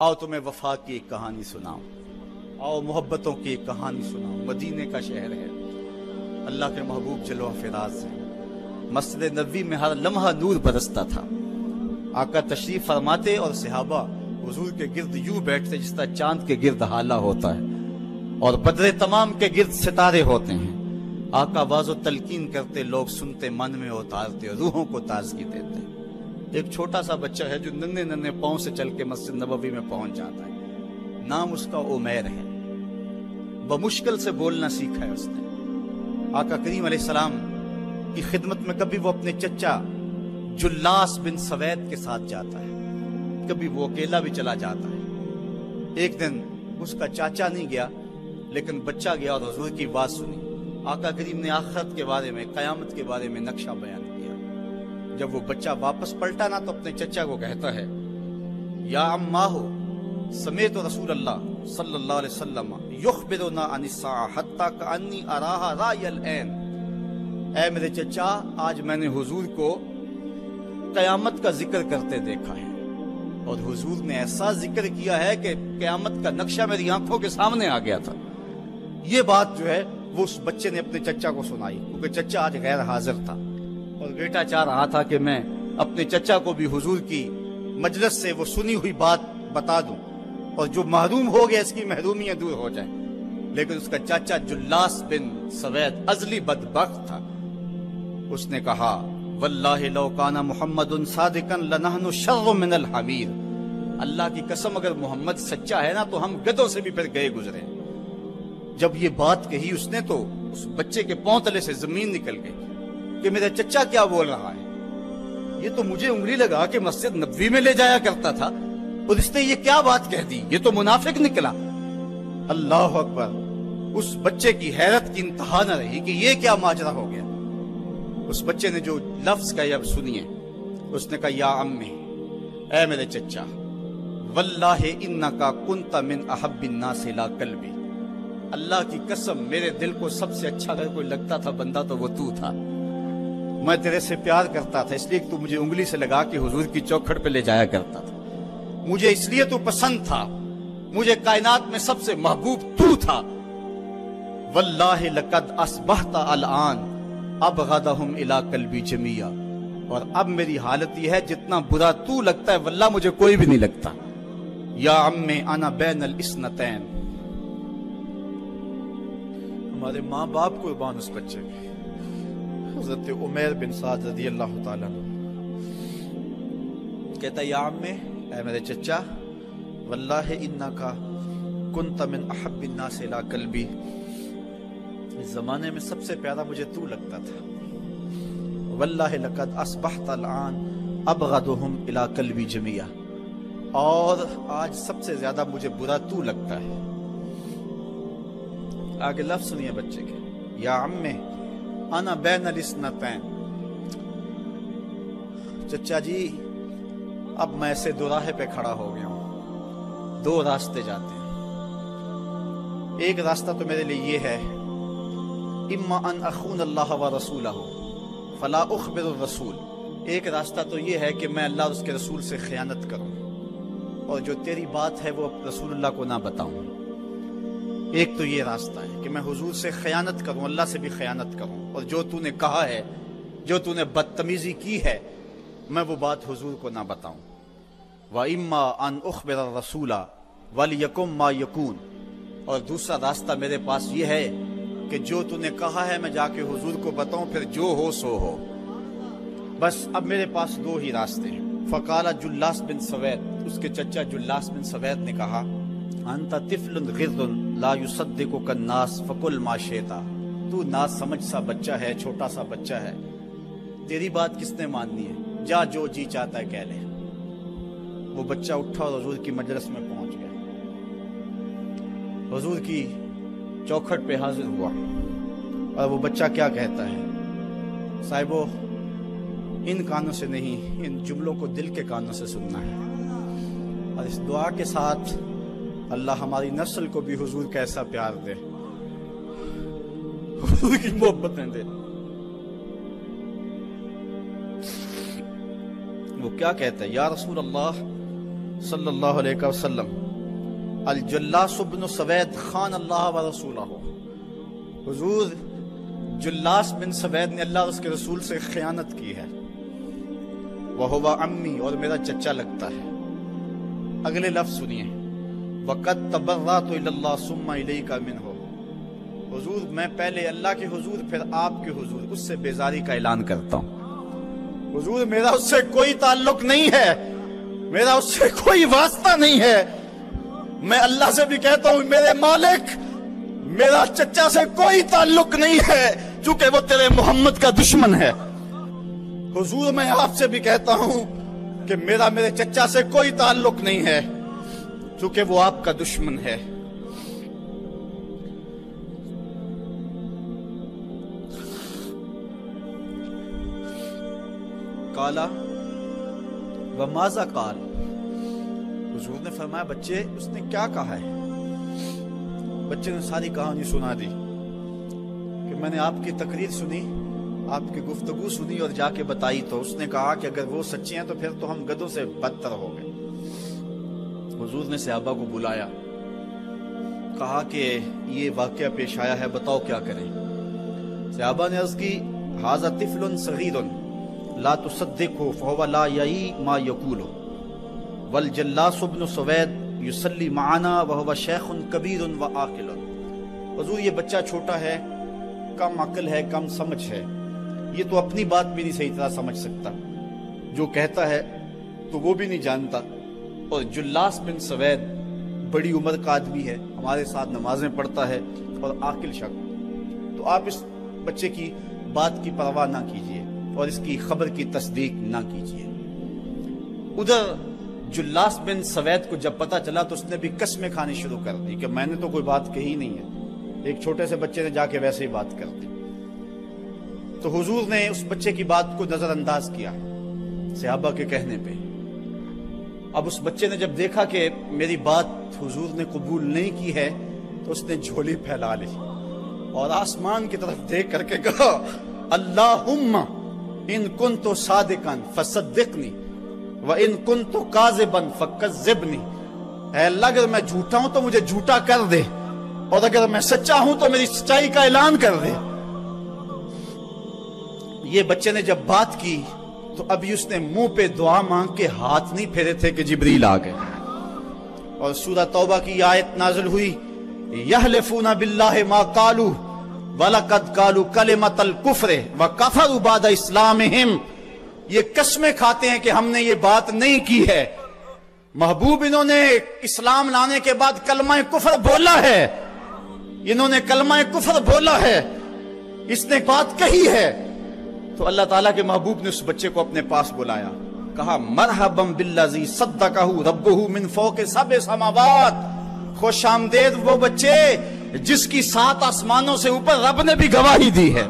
آؤ تمہیں وفا کی ایک کہانی سناؤں، آؤ محبتوں کی ایک کہانی سناؤں۔ مدینے کا شہر ہے، اللہ کے محبوب جلوہ فراز ہیں۔ مسجد نبوی میں ہر لمحہ نور برستا تھا۔ آقا تشریف فرماتے اور صحابہ حضور کے گرد یوں بیٹھتے جس طرح چاند کے گرد ہالہ ہوتا ہے اور بدر تمام کے گرد ستارے ہوتے ہیں۔ آقا واز و تلقین کرتے، لوگ سنتے، من میں اتارتے، روحوں کو تازگی دیتے۔ ایک چھوٹا سا بچہ ہے جو ننھے ننھے پاؤں سے چل کے مسجد نبوی میں پہنچ جاتا ہے۔ نام اس کا عمیر ہے۔ بمشکل سے بولنا سیکھا ہے اس نے۔ آقا کریم علیہ السلام کی خدمت میں کبھی وہ اپنے چچا جلاس بن سوید کے ساتھ جاتا ہے، کبھی وہ اکیلا بھی چلا جاتا ہے۔ ایک دن اس کا چاچا نہیں گیا لیکن بچہ گیا اور حضور کی بات سنی۔ آقا کریم نے آخرت کے بارے میں، قیامت کے بارے میں نقشہ بیان کیا۔ جب وہ بچہ واپس پلٹا نا تو اپنے چچا کو کہتا ہے، یا اماہ سمیت رسول اللہ صلی اللہ علیہ وسلم یخبرنا عن الساعہ حتی کانی اراہا رای العین۔ اے میرے چچا، آج میں نے حضور کو قیامت کا ذکر کرتے دیکھا ہے، اور حضور نے ایسا ذکر کیا ہے کہ قیامت کا نقشہ میری آنکھوں کے سامنے آ گیا تھا۔ یہ بات جو ہے وہ اس بچے نے اپنے چچا کو سنائی، کیونکہ چچا آج غیر حاضر تھا اور بیٹا چاہ رہا تھا کہ میں اپنے چچا کو بھی حضور کی مجلس سے وہ سنی ہوئی بات بتا دوں اور جو محروم ہو گیا اس کی محرومیاں دور ہو جائیں۔ لیکن اس کا چاچا جلاس بن سوید ازلی بدبخت تھا۔ اس نے کہا، واللہ لو کان محمد صادقا لنحن شر من الحمیر۔ اللہ کی قسم اگر محمد سچا ہے نا تو ہم گدھوں سے بھی پھر گئے گزرے۔ جب یہ بات کہی اس نے تو اس بچے کے پاؤں تلے سے زمین نکل گئی کہ میرا چچا کیا بول رہا ہے۔ یہ تو مجھے انگلی لگا کہ مسجد نبوی میں لے جایا کرتا تھا اور اس نے یہ کیا بات کہہ دی، یہ تو منافق نکلا۔ اللہ اکبر! اس بچے کی حیرت کی انتہا نہ رہی کہ یہ کیا ماجرا ہو گیا۔ اس بچے نے جو لفظ کہا اب سنیے، اس نے کہا، یا امی، اے میرے چچا، واللہ انکا کنت من احب الناس الی قلبی۔ اللہ کی قسم میرے دل کو سب سے اچھا اگر کوئی لگتا تھا بندہ تو وہ تو تھا۔ میں تیرے سے پیار کرتا تھا اس لیے کہ تو مجھے انگلی سے لگا کے حضور کی چوکھٹ پہ لے جایا کرتا تھا۔ مجھے اس لیے تو پسند تھا، مجھے کائنات میں سب سے محبوب تو تھا۔ واللہ لقد اصبحت الان ابغضهم الی قلبی جمیعا۔ اور اب میری حالت یہ ہے جتنا برا تو لگتا ہے واللہ مجھے کوئی بھی نہیں لگتا۔ یا امی انا بین الاثنتین۔ ہمارے ماں باپ قربان اس بچے کے، حضرت عمیر بن سعد رضی اللہ تعالیٰ عنہ کہتا ہے، یا امی، اے میرے چچا، واللہ انکا کنت من احب الناس الی قلبی۔ اس زمانے میں سب سے پیارا مجھے تو لگتا تھا۔ واللہ لقد اصبحت الان ابغضهم الی قلبی جمیعا۔ اور آج سب سے زیادہ مجھے برا تو لگتا ہے۔ آگے لفظ سنیے بچے کے، یا امی انا بین الاثنتین۔ چچا جی، اب میں ایسے دو راہ پہ کھڑا ہو گیا ہوں، دو راستے جاتے ہیں۔ ایک راستہ تو میرے لیے یہ ہے، اما ان اخون اللہ و رسولہ فلا اخبر الرسول۔ ایک راستہ تو یہ ہے کہ میں اللہ اور اس کے رسول سے خیانت کروں اور جو تیری بات ہے وہ رسول اللہ کو نہ بتاؤں۔ ایک تو یہ راستہ ہے کہ میں حضور سے خیانت کروں، اللہ سے بھی خیانت کروں، اور جو تو نے کہا ہے، جو تو نے بدتمیزی کی ہے، میں وہ بات حضور کو نہ بتاؤں۔ وَإِمَّا أَنْ أُخْبِرَ الرَّسُولَ وَلْيَكُنْ مَا يَكُونُ۔ اور دوسرا راستہ میرے پاس یہ ہے کہ جو تو نے کہا ہے میں جا کے حضور کو بتاؤں، پھر جو ہو سو ہو۔ بس اب میرے پاس دو ہی راستے ہیں۔ فقال جلاس بن سوید، اس کے چچا جلاس بن سوید نے کہا، انت طفل غض لا یصدقک الناس فقل ما شئت۔ تو نا سمجھ سا بچہ ہے، چھوٹا سا بچہ ہے، تیری بات کس نے ماننی ہے، جا جو جی چاہتا ہے کہہ لے۔ وہ بچہ اٹھا اور حضور کی مجلس میں پہنچ گیا، حضور کی چوکھٹ پہ حاضر ہوا، اور وہ بچہ کیا کہتا ہے، صاحبو ان کانوں سے نہیں، ان جملوں کو دل کے کانوں سے سننا ہے، اور اس دعا کے ساتھ اللہ ہماری نسل کو بھی حضور کا ایسا پیار دے، حضور کی محبتیں دے۔ وہ کیا کہتا ہے، یا رسول اللہ صلی اللہ علیہ وسلم الجلاس بن سوید خان اللہ و رسولہ، حضور جلاس بن سوید نے اللہ اور اس کے رسول سے خیانت کی ہے، وہو عمی، اور میرا چچا لگتا ہے۔ اگلے لفظ سنیے، وَقَدْ تَبَرَّأْتُ إِلَى اللَّهِ ثُمَّ إِلَيْكَ مِنْهُ، حضور میں پہلے اللہ کے حضور پھر آپ کے حضور اس سے بیزاری کا اعلان کرتا ہوں۔ حضور میرا اس سے کوئی تعلق نہیں ہے، میرا اس سے کوئی واسطہ نہیں ہے، میں اللہ سے بھی کہتا ہوں میرے مالک میرا چچا سے کوئی تعلق نہیں ہے چونکہ وہ تیرے محمد کا دشمن ہے۔ حضور میں آپ سے بھی کہتا ہوں کہ میرا میرے چچا سے کوئی تعلق نہیں ہے چونکہ وہ آپ کا دشمن ہے۔ قالا وماذا قال، حضور نے فرمایا بچے اس نے کیا کہا ہے؟ بچے نے ساری کہانی سنا دی کہ میں نے آپ کی تقریر سنی، آپ کی گفتگو سنی اور جا کے بتائی، تو اس نے کہا کہ اگر وہ سچے ہیں تو پھر تو ہم گدھوں سے بدتر ہو گئے۔ حضور نے صحابہ کو بلایا، کہا کہ یہ واقعہ پیش آیا ہے، بتاؤ کیا کریں؟ صحابہ نے عرض کی ھذا طفل صغیر لا تصدقه فهو لا یعی ما یقول والجلاس بن سوید یصلی معنا وهو شیخ کبیر وعاقل، حضور یہ بچہ چھوٹا ہے، کم عقل ہے، کم سمجھ ہے، یہ تو اپنی بات بھی نہیں صحیح طرح سمجھ سکتا، جو کہتا ہے تو وہ بھی نہیں جانتا، اور جلاس بن سوید بڑی عمر کا آدمی ہے، ہمارے ساتھ نمازیں پڑھتا ہے اور عاقل شخص، تو آپ اس بچے کی بات کی پرواہ نہ کیجیے اور اس کی خبر کی تصدیق نہ کیجیے۔ ادھر جلاس بن سوید کو جب پتا چلا تو اس نے بھی قسمیں کھانی شروع کر دی کہ میں نے تو کوئی بات کہی نہیں ہے، ایک چھوٹے سے بچے نے جا کے ویسے ہی بات کر دی۔ تو حضور نے اس بچے کی بات کو نظر انداز کیا صحابہ کے کہنے پہ۔ اب اس بچے نے جب دیکھا کہ میری بات حضور نے قبول نہیں کی ہے تو اس نے جھولی پھیلا لی اور آسمان کی طرف دیکھ کر کے کہا اللہم ان کنت صادقا فصدقنی وان کنت کاذبا فکذبنی، اے اللہ اگر میں جھوٹا ہوں تو مجھے جھوٹا کر دے، اور اگر میں سچا ہوں تو میری سچائی کا اعلان کر دے۔ یہ بچے نے جب بات کی تو ابھی اس نے منہ پہ دعا مانگ کے ہاتھ نہیں پھیرے تھے کہ جبریل آ گئے، اور سورہ توبہ کی آیت نازل ہوئی یحلفون باللہ ما قالوا وَلَقَدْ قَالُوا كَلِمَةَ الْكُفْرِ وَكَفَرُوا بَعْدَ إِسْلَامِهِمْ، یہ قسمیں کھاتے ہیں کہ ہم نے یہ بات نہیں کی ہے، محبوب انہوں نے اسلام لانے کے بعد کلمہ کفر بولا ہے، انہوں نے کلمہ کفر بولا ہے، اس نے بات کہی ہے۔ تو اللہ تعالیٰ کے محبوب نے اس بچے کو اپنے پاس بلایا، کہا مرحبا بالذی صدقہ ربہ من فوق سبع سماوات، خوش آمدید وہ بچے جس کی 7 آسمانوں سے اوپر رب نے بھی گواہی دی ہے،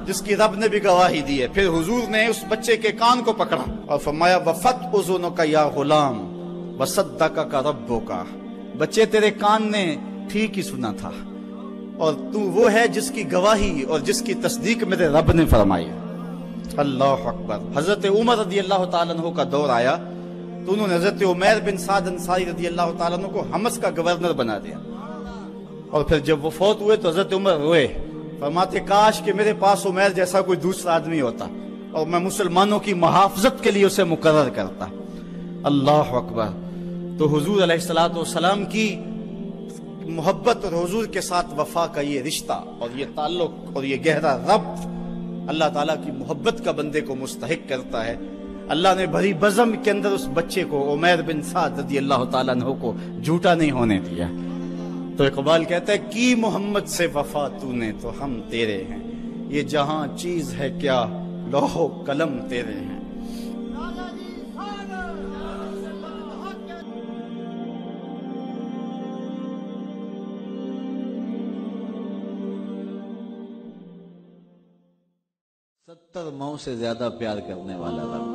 جس کی رب نے بھی گواہی دی ہے۔ پھر حضور نے اس بچے کے کان کو پکڑا اور فرمایا وفت اذنک یا غلام وصدقک ربک، بچے تیرے کان نے ٹھیک ہی سنا تھا اور تو وہ ہے جس کی گواہی اور جس کی تصدیق میرے رب نے فرمائی۔ اللہ اکبر۔ حضرت عمر رضی اللہ تعالیٰ عنہ کا دور آیا تو انہوں نے حضرت عمیر بن سعد انصاری رضی اللہ تعالیٰ عنہ کو حمص کا گورنر بنا دیا، اور پھر جب وہ فوت ہوئے تو حضرت عمر روئے، فرماتے کاش کہ میرے پاس عمیر جیسا کوئی دوسرا آدمی ہوتا اور میں مسلمانوں کی محافظت کے لیے اسے مقرر کرتا۔ اللہ اکبر۔ تو حضور علیہ السلام کی محبت اور حضور کے ساتھ وفا کا یہ رشتہ اور یہ تعلق اور یہ گہرا ربط اللہ تعالیٰ کی محبت کا بندے کو مستحق کرتا ہے۔ اللہ نے بھری بزم کے اندر اس بچے کو عمیر بن سعد رضی اللہ تعالیٰ عنہ کو جھوٹا نہیں ہونے دیا۔ تو اقبال کہتا ہے کی محمد سے وفا تو نے تو ہم تیرے ہیں، یہ جہاں چیز ہے کیا لوح و قلم تیرے ہیں۔ ستر ماؤں سے زیادہ پیار کرنے والا رب،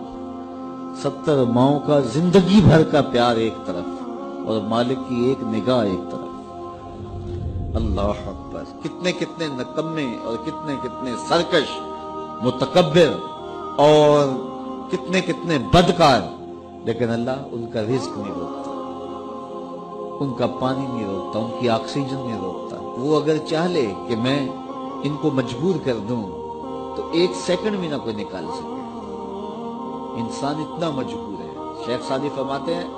70 ماؤں کا زندگی بھر کا پیار ایک طرف اور مالک کی ایک نگاہ ایک طرف۔ اللہ اکبر۔ کتنے کتنے نکمے اور کتنے کتنے سرکش متکبر اور کتنے کتنے بدکار لیکن اللہ ان کا رزق نہیں روکتا، ان کا پانی نہیں روکتا، ان کی آکسیجن نہیں روکتا۔ وہ اگر چاہ لے کہ میں ان کو مجبور کر دوں تو 1 سیکنڈ بھی نہ کوئی نکال سکے۔ انسان اتنا مجبور ہے۔ شیخ سعدی فرماتے ہیں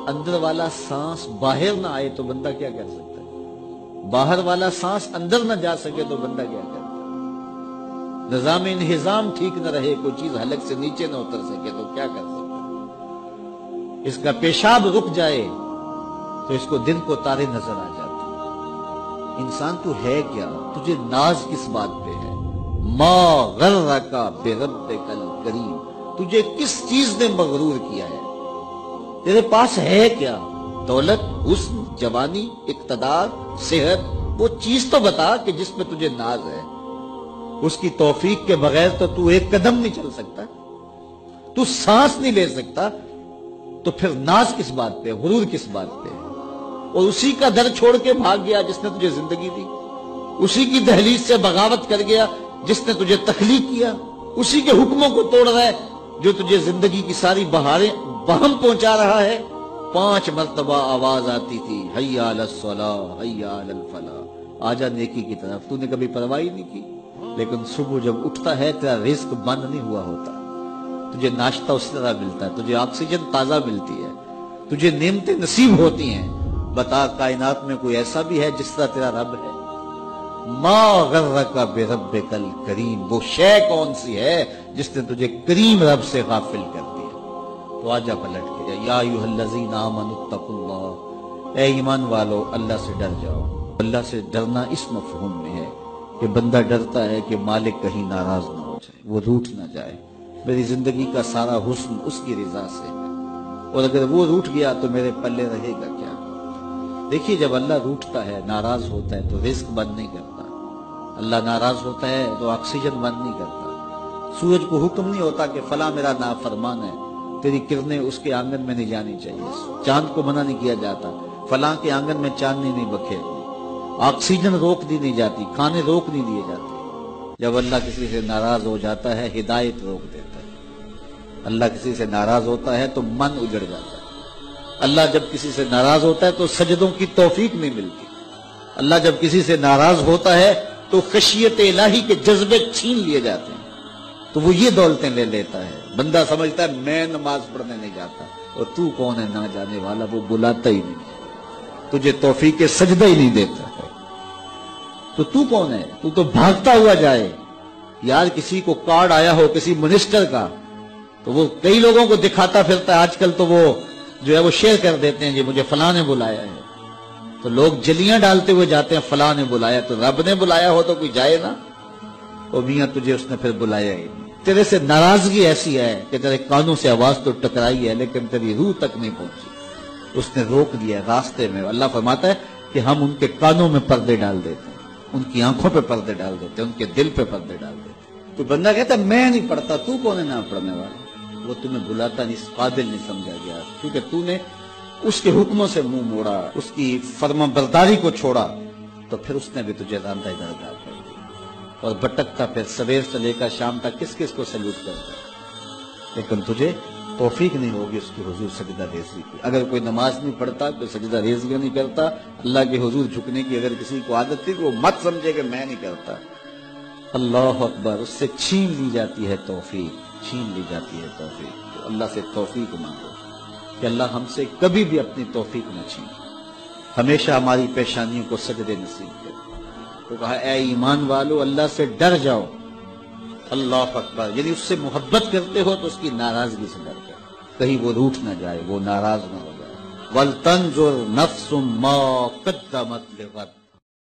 اندر والا سانس باہر نہ آئے تو بندہ کیا کر سکتا ہے؟ باہر والا سانس اندر نہ جا سکے تو بندہ کیا کرتا ہے؟ نظام انہضام ٹھیک نہ رہے، کوئی چیز حلق سے نیچے نہ اتر سکے تو کیا کر سکتا ہے؟ اس کا پیشاب رک جائے تو اس کو دن کو تارے نظر آ جاتے۔ انسان تو ہے کیا؟ تجھے ناز کس بات پہ ہے؟ ما غرک بربک الکریم، تجھے کس چیز نے مغرور کیا ہے؟ تیرے پاس ہے کیا؟ دولت، حسن، جوانی، اقتدار، صحت، وہ چیز تو بتا کہ جس میں تجھے ناز ہے۔ اس کی توفیق کے بغیر تو 1 قدم نہیں چل سکتا، تو سانس نہیں لے سکتا، تو پھر ناز کس بات پہ، غرور کس بات پہ؟ اور اسی کا در چھوڑ کے بھاگ گیا جس نے تجھے زندگی دی، اسی کی دہلیز سے بغاوت کر گیا جس نے تجھے تخلیق کیا، اسی کے حکموں کو توڑ رہا ہے جو تجھے زندگی کی ساری بہاریں بہم پہنچا رہا ہے۔ 5 مرتبہ آواز آتی تھی، حی علی الصلاۃ، حی علی الفلاح، آجا نیکی کی طرف، تو نے کبھی پرواہ نہیں کی۔ لیکن صبح جب اٹھتا ہے تیرا رزق بند نہیں ہوا ہوتا، تجھے ناشتہ اس طرح ملتا ہے، تجھے آکسیجن تازہ ملتی ہے، تجھے نعمتیں نصیب ہوتی ہیں۔ بتا کائنات میں کوئی ایسا بھی ہے جس طرح تیرا رب ہے؟ ما غرک بربک الکریم، وہ شے کون سی ہے جس نے تجھے کریم رب سے غافل کر دیا؟ تو آجا پلٹ کے یا ایھا الذین آمنوا اتقوا اللہ، اے ایمان والو اللہ سے ڈر جاؤ۔ اللہ سے ڈرنا اس مفہوم میں ہے کہ بندہ ڈرتا ہے کہ مالک کہیں ناراض نہ ہو جائے، وہ روٹھ نہ جائے، میری زندگی کا سارا حسن اس کی رضا سے ہے، اور اگر وہ روٹھ گیا تو میرے پلے رہے گا کیا؟ دیکھیے جب اللہ روٹھتا ہے، ناراض ہوتا ہے تو رزق بند نہیں کرتا، اللہ ناراض ہوتا ہے تو آکسیجن بند نہیں کرتا۔ سورج کو حکم نہیں ہوتا کہ فلاں میرا نافرمان ہے، تیری کرنیں اس کے آنگن میں نہیں جانی چاہیے، چاند کو منع نہیں کیا جاتا، فلاں کے آنگن میں چاندنی نہیں بکھیرنی، آکسیجن روک دی نہیں جاتی، کھانے روک نہیں دیے جاتے۔ جب اللہ کسی سے ناراض ہو جاتا ہے ہدایت روک دیتا ہے، اللہ کسی سے ناراض ہوتا ہے تو من اجڑ جاتا ہے، اللہ جب کسی سے ناراض ہوتا ہے تو سجدوں کی توفیق نہیں ملتی، اللہ جب کسی سے ناراض ہوتا ہے تو خشیت الہی کے جذبے چھین لیے جاتے ہیں، تو وہ یہ دولتیں لے لیتا ہے۔ بندہ سمجھتا ہے میں نماز پڑھنے نہیں جاتا، اور تو کون ہے نہ جانے والا، وہ بلاتا ہی نہیں ہے، تجھے توفیق سجدہ ہی نہیں دیتا ہے، تو کون ہے؟ تو بھاگتا ہوا جائے۔ یار کسی کو کارڈ آیا ہو کسی منسٹر کا تو وہ کئی لوگوں کو دکھاتا پھرتا ہے، آج کل تو وہ جو ہے وہ شیئر کر دیتے ہیں، جی مجھے فلاں نے بلایا ہے، تو لوگ جلیاں ڈالتے ہوئے جاتے ہیں فلاں نے بلایا، تو رب نے بلایا ہو تو کوئی جائے نا؟ او میاں تجھے اس نے پھر بلایا ہی نہیں، تیرے سے ناراضگی ایسی ہے کہ تیرے کانوں سے آواز تو ٹکرائی ہے لیکن تیری روح تک نہیں پہنچی، اس نے روک دیا راستے میں۔ اللہ فرماتا ہے کہ ہم ان کے کانوں میں پردے ڈال دیتے ہیں، ان کی آنکھوں پہ پردے ڈال دیتے ہیں، ان کے دل پہ پردے ڈال دیتے ہیں۔ تو بندہ کہتا ہے میں نہیں پڑھتا، تو کون ہے نہ پڑھنے والا؟ وہ تمہیں بلاتا نہیں، اس قابل نہیں سمجھا گیا، کیونکہ تو نے اس کے حکموں سے منہ موڑا، اس کی فرما برداری کو چھوڑا، تو پھر اس نے بھی تجھے راندہ درگاہ کر دیا، اور بھٹکتا پھر سویر سے لے کر شام تک کس کس کو سیلوٹ کرتا ہے، لیکن تجھے توفیق نہیں ہوگی اس کی حضور سجدہ ریزی کی۔ اگر کوئی نماز نہیں پڑھتا، کوئی سجدہ ریزی نہیں کرتا، اللہ کے حضور جھکنے کی اگر کسی کو عادت تھی تو وہ مت سمجھے کہ میں نہیں کرتا۔ اللہ اکبر، اس سے چھین لی جاتی ہے توفیق، چھین لی جاتی ہے توفیق۔ تو اللہ سے توفیق مانگو کہ اللہ ہم سے کبھی بھی اپنی توفیق نہ چھین، ہمیشہ ہماری پیشانیوں کو سجدے نصیب کرے۔ تو کہا اے ایمان والو اللہ سے ڈر جاؤ۔ اللہ اکبر، یعنی اس سے محبت کرتے ہو تو اس کی ناراضگی سے ڈر جاؤ، کہیں وہ روٹھ نہ جائے، وہ ناراض نہ ہو جائے۔ وَلْتَنْظُرْ نَفْسٌ مَا قَدَّمَتْ لِغَدٍ،